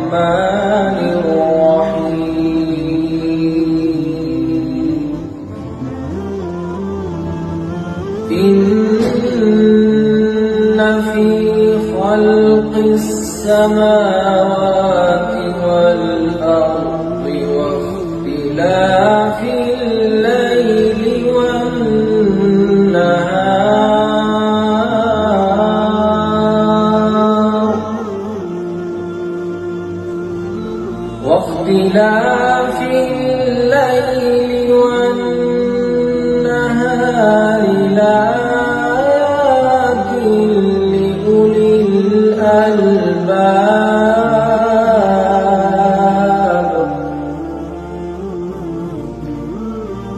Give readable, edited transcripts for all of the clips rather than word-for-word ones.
الرحمن الرحيم إن في خلق السماوات والأرض واختلاف الليل والنهار لآيات لأولي الألباب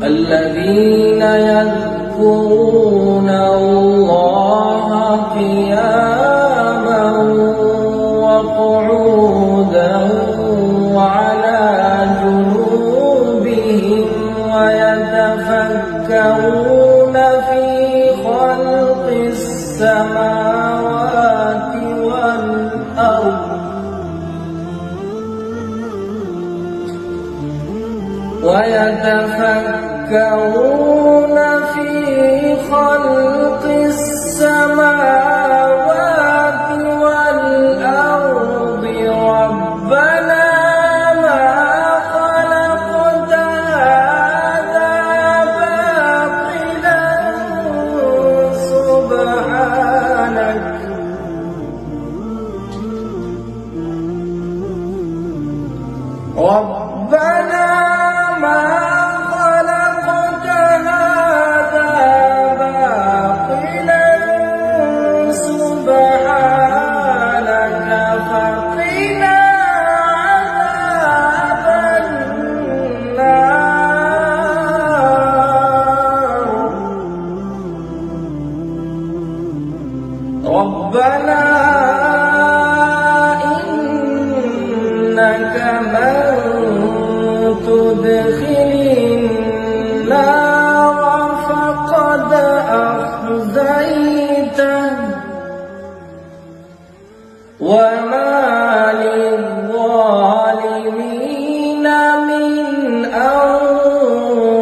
الذين يذكرون الله قياما وقعودا وعلى جنوبهم ويتفكرون في خلق السماوات والأرض ربنا ما خلقت هذا باطلا سبحانك ربنا ما خلقت هذا باطلا سبحانك فقنا عذاب النار ربنا إنك من تدخل النار فقد أخزيته وما للظالمين من أنصار